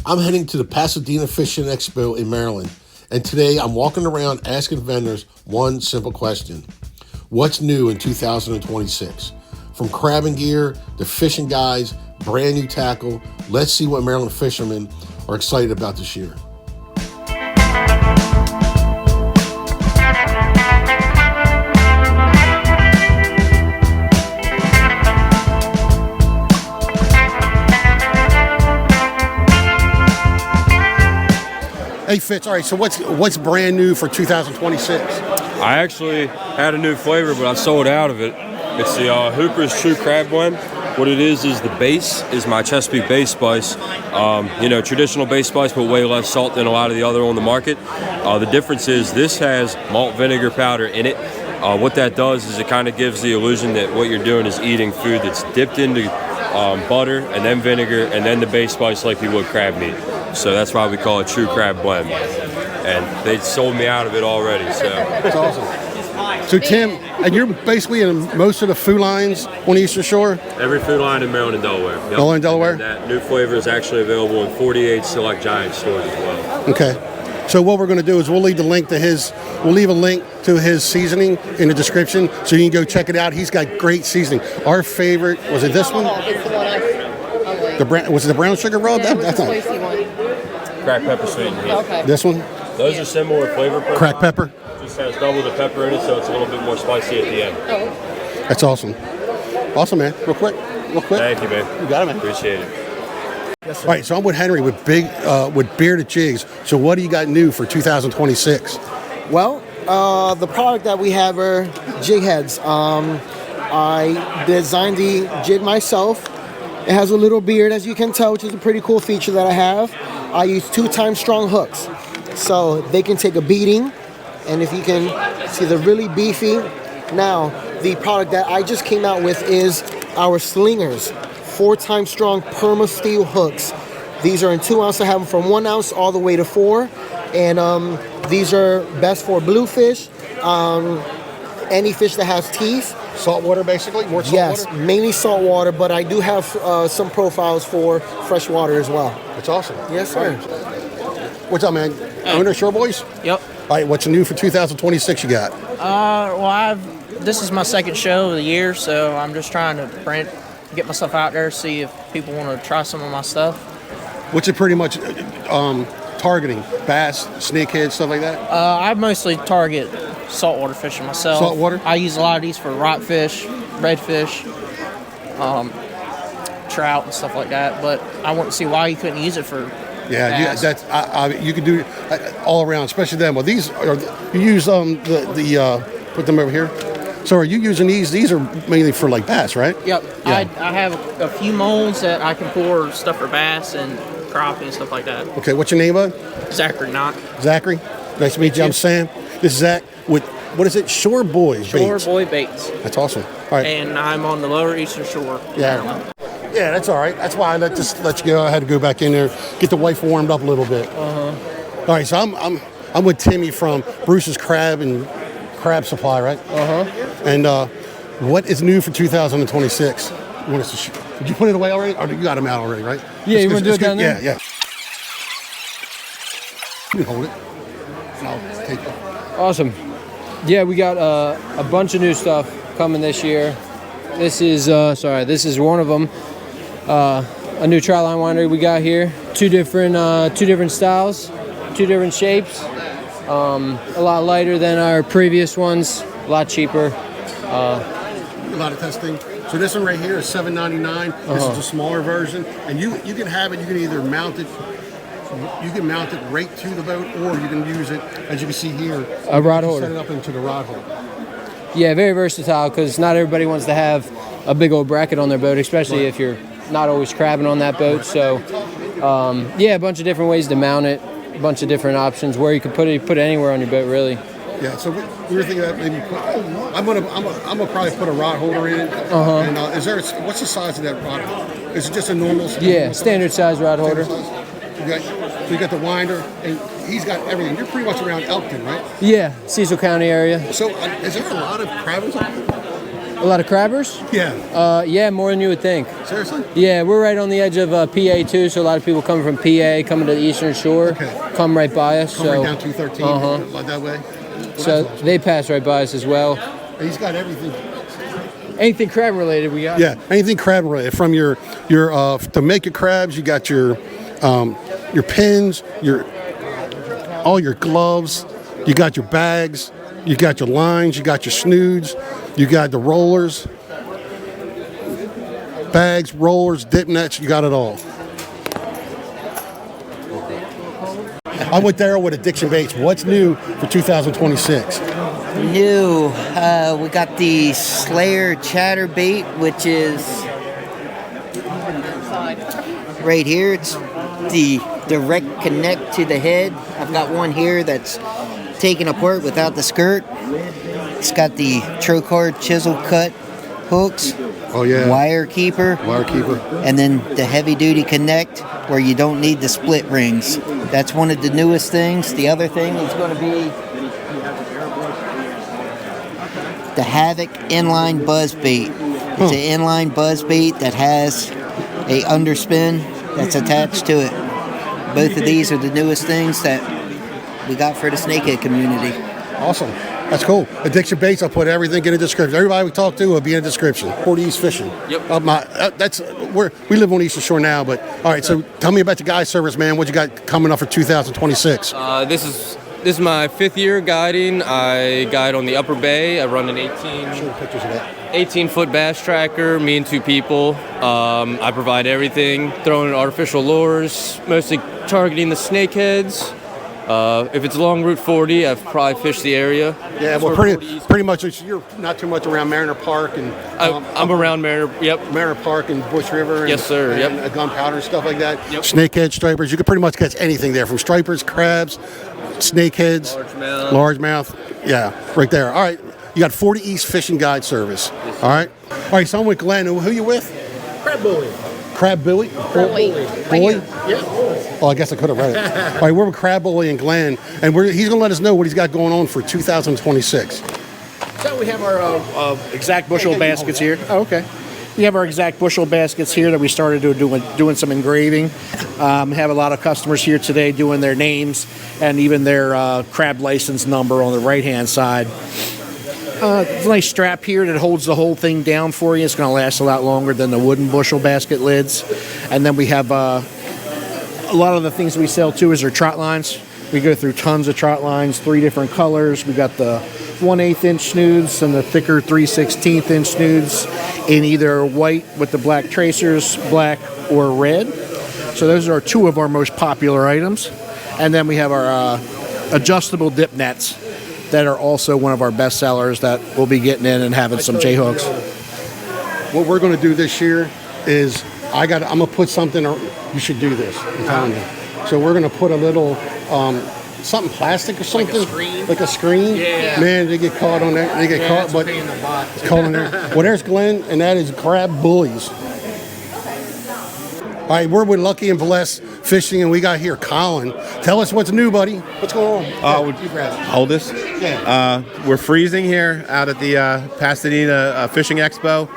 I'm heading to the Pasadena Fishing Expo in Maryland, and today I'm walking around asking vendors one simple question. What's new in 2026? From crabbing gear to fishing guides, brand new tackle, let's see what Maryland fishermen are excited about this year. Hey Fitz, all right, so what's brand new for 2026? I actually had a new flavor, but I sold out of it. It's the Hooper's True Crab Blend. What it is the base is my Chesapeake Bay spice. Traditional bay spice, but way less salt than a lot of the other on the market. The difference is this has malt vinegar powder in it. What that does is it kind of gives the illusion that what you're doing is eating food that's dipped into butter and then vinegar and then the bay spice like you would crab meat. So that's why we call it True Crab Blend. And they sold me out of it already. So that's awesome. So Tim, and you're basically in most of the food lines on the Eastern Shore? Every food line in Maryland and Delaware. Yep. Maryland and Delaware? And that new flavor is actually available in 48 select Giant stores as well. Okay. So what we're going to do is we'll leave a link to his seasoning in the description so you can go check it out. He's got great seasoning. Our favorite, was it this one? It's the one I like. Was it the brown sugar roll? Yeah, that's the spicy one. Cracked pepper sweetened heat. Okay. This one? Those are similar flavor profiles. Cracked pepper? Just has double the pepper in it, so it's a little bit more spicy at the end. Oh. That's awesome. Awesome, man. Real quick. Thank you, man. You got it, man. Appreciate it. Yes, all right, so I'm with Henry with Bearded Jigs. So what do you got new for 2026? Well, the product that we have are jig heads. I designed the jig myself. It has a little beard, as you can tell, which is a pretty cool feature that I have. I use 2x strong hooks, so they can take a beating. And if you can see, they're really beefy. Now, the product that I just came out with is our slingers, 4x strong perma steel hooks. These are in 2 ounce. I have them from 1 ounce all the way to 4. And these are best for bluefish, any fish that has teeth. Saltwater, basically? More saltwater? Yes, mainly saltwater, but I do have some profiles for freshwater as well. That's awesome. Yes, sir. What's up, man? Owner Shore Boys? Yep. All right, what's new for 2026 you got? This is my second show of the year, so I'm just trying to get myself out there, see if people want to try some of my stuff. What's it pretty much targeting? Bass, snakehead, stuff like that? I mostly target saltwater fishing myself. Saltwater? I use a lot of these for rockfish, redfish, trout, and stuff like that. But I want to see why you couldn't use it for bass. You can do all around, especially them. Well, these are you use put them over here. So are you using these? These are mainly for like bass, right? Yep. Yeah. I have a few molds that I can pour stuff for bass and crappie and stuff like that. Okay, what's your name, bud? Zachary Knock. Zachary. Nice to meet you. I'm Sam. This is Zach with, what is it? Shore Boys Baits. Shore Boy Baits. That's awesome. All right. And I'm on the lower eastern shore. Yeah. Yeah, that's all right. That's why I let you go. I had to go back in there, get the wife warmed up a little bit. All right, so I'm with Timmy from Bruce's Crab Supply, right? And what is new for 2026? You want us to did you put it away already, or you got them out already, right? Yeah, you want to do it down there? Yeah. You can hold it. And I'll take it. Awesome. Yeah, we got a bunch of new stuff coming this year. This is one of them. A new trout line winery we got here. Two different styles, two different shapes. A lot lighter than our previous ones. A lot cheaper. A lot of testing. So this one right here is $7.99. This is a smaller version, and you can have it. You can either mount it. You can mount it right to the boat, or you can use it, as you can see here, a rod holder. Set it up into the rod holder. Yeah, very versatile, because not everybody wants to have a big old bracket on their boat, especially if you're not always crabbing on that boat. So, a bunch of different ways to mount it, a bunch of different options where you can put it anywhere on your boat, really. Yeah, so we were thinking that maybe I'm gonna probably put a rod holder in it. And what's the size of that rod holder? Is it just a normal? Standard size rod holder. You got the winder, and he's got everything. You're pretty much around Elkton, right? Yeah, Cecil County area. So is there a lot of crabbers up there? A lot of crabbers? Yeah. Yeah, more than you would think. Seriously? Yeah, we're right on the edge of PA too, so a lot of people coming from PA, coming to the Eastern Shore, come right by us. Come so right down 213, like that way. So they pass right by us as well. He's got everything. Anything crab related, we got. Yeah, anything crab related. From your to make your crabs, you got your pins, all your gloves, you got your bags, you got your lines, you got your snoods, you got the rollers, bags, rollers, dip nets, you got it all. I'm with Daryl with Addiction Baits. What's new for 2026? New. We got the Slayer Chatterbait, which is right here. It's the direct connect to the head. I've got one here that's taken apart without the skirt. It's got the Trocard chisel cut hooks. Oh yeah. Wire keeper. And then the heavy duty connect where you don't need the split rings. That's one of the newest things. The other thing is going to be the Havoc inline buzz bait. It's an inline buzz bait that has a underspin that's attached to it. Both of these are the newest things that we got for the snakehead community. Awesome. That's cool. Addiction Baits, I'll put everything in the description. Everybody we talk to will be in the description. 40 East Fishing. Yep. That's where we live on Eastern Shore now, but all right, so tell me about your guide service, man. What you got coming up for 2026? This is my 5th year guiding. I guide on the Upper Bay. I run an 18-foot bass tracker, me and 2 people. I provide everything, throwing in artificial lures, mostly targeting the snakeheads. If it's along Route 40, I've probably fished the area. Yeah, well, pretty much. You're not too much around Mariner Park and. I'm around Mariner. Yep. Mariner Park and Bush River. And, yes, sir. And gunpowder and stuff like that. Yep. Snakehead, stripers. You can pretty much catch anything there, from stripers, crabs, snakeheads, largemouth. Yeah, right there. All right, you got 40 East Fishing Guide Service. Yes, all right. So I'm with Glenn. Who you with? Crab Bully. Crab Billy? Bully? Yeah. Oh, I guess I could have read it. All right, we're with Crab Bully and Glenn, and he's going to let us know what he's got going on for 2026. So we have our exact bushel baskets here. Oh, okay. We have our exact bushel baskets here that we started doing some engraving. Have a lot of customers here today doing their names and even their crab license number on the right-hand side. It's a nice strap here that holds the whole thing down for you. It's going to last a lot longer than the wooden bushel basket lids. And then we have a lot of the things we sell too is our trot lines. We go through tons of trot lines, 3 different colors. We got the 1/8 inch snoods and the thicker 3/16 inch snoods in either white with the black tracers, black or red. So those are 2 of our most popular items. And then we have our adjustable dip nets that are also one of our best sellers that we'll be getting in and having some J-hooks. What we're going to do this year is I'm going to put something. You should do this. I'm telling you. So we're going to put a little something plastic or something, like a screen. Yeah. Man, they get caught on that. They get caught, but it's caught on there. Well, there's Glenn, and that is Crab Bullies. All right, we're with Lucky and Blessed Fishing, and we got here Colin. Tell us what's new, buddy. What's going on? Hold this. Yeah. We're freezing here out at the Pasadena Fishing Expo.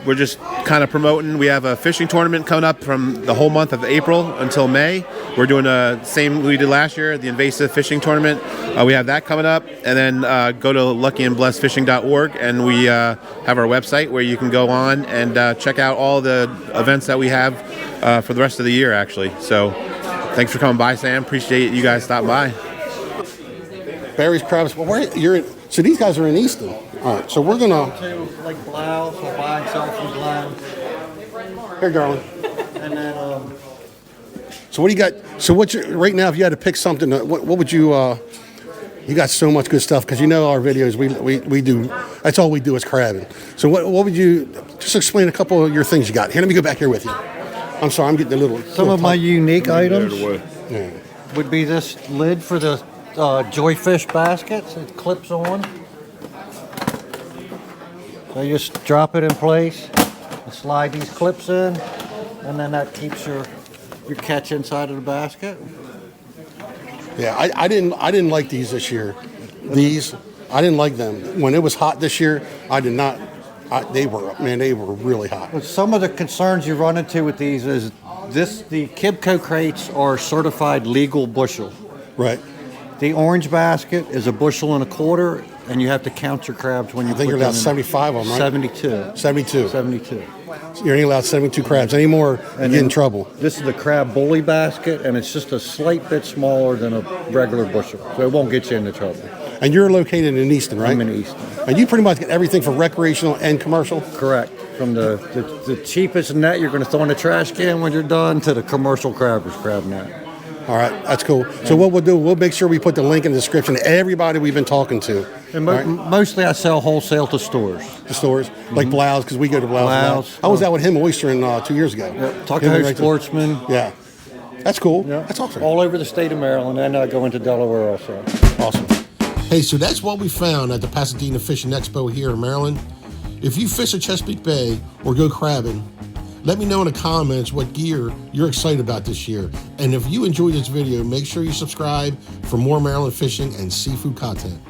We're just kind of promoting. We have a fishing tournament coming up from the whole month of April until May. We're doing the same we did last year, the invasive fishing tournament. We have that coming up. And then go to luckyandblessedfishing.org, and we have our website where you can go on and check out all the events that we have for the rest of the year, actually. So thanks for coming by, Sam. Appreciate you guys stopping by. Barry's Crabs. Well, so these guys are in Easton. All right, so we're gonna like Blau, so buy and sell from Blau. Here, darling. And then So what do you got? So right now? If you had to pick something, what would you? You got so much good stuff because you know our videos. We do. That's all we do is crabbing. So what would you just explain a couple of your things you got? Here, let me go back here with you. I'm sorry, I'm getting a little. Some of my unique items Yeah. would be this lid for the Joyfish baskets. It clips on. So you just drop it in place and slide these clips in, and then that keeps your catch inside of the basket. Yeah, I didn't like these this year. I didn't like them when it was hot this year. I did not They were really hot. But some of the concerns you run into with these is the Kibco crates are certified legal bushel. Right. The orange basket is a bushel and a quarter, and you have to count your crabs when you I think you're allowed 75 of them, right? 72. 72. 72. So you're only allowed 72 crabs. Any more, you get in trouble. This is the crab bully basket, and it's just a slight bit smaller than a regular bushel, so it won't get you into trouble. And you're located in Easton, right? I'm in Easton. And you pretty much get everything for recreational and commercial? Correct. From the cheapest net you're going to throw in the trash can when you're done to the commercial crab net. All right, that's cool. So what we'll do, we'll make sure we put the link in the description to everybody we've been talking to. And mostly I sell wholesale to stores. To stores? Like Blouse, because we go to Blouse. I was out with him oystering 2 years ago. Yep. Tuckahoe Sportsman. Yeah. That's cool. Yeah. That's awesome. All over the state of Maryland, and I go into Delaware also. Awesome. Hey, so that's what we found at the Pasadena Fishing Expo here in Maryland. If you fish at Chesapeake Bay or go crabbing, let me know in the comments what gear you're excited about this year. And if you enjoyed this video, make sure you subscribe for more Maryland fishing and seafood content.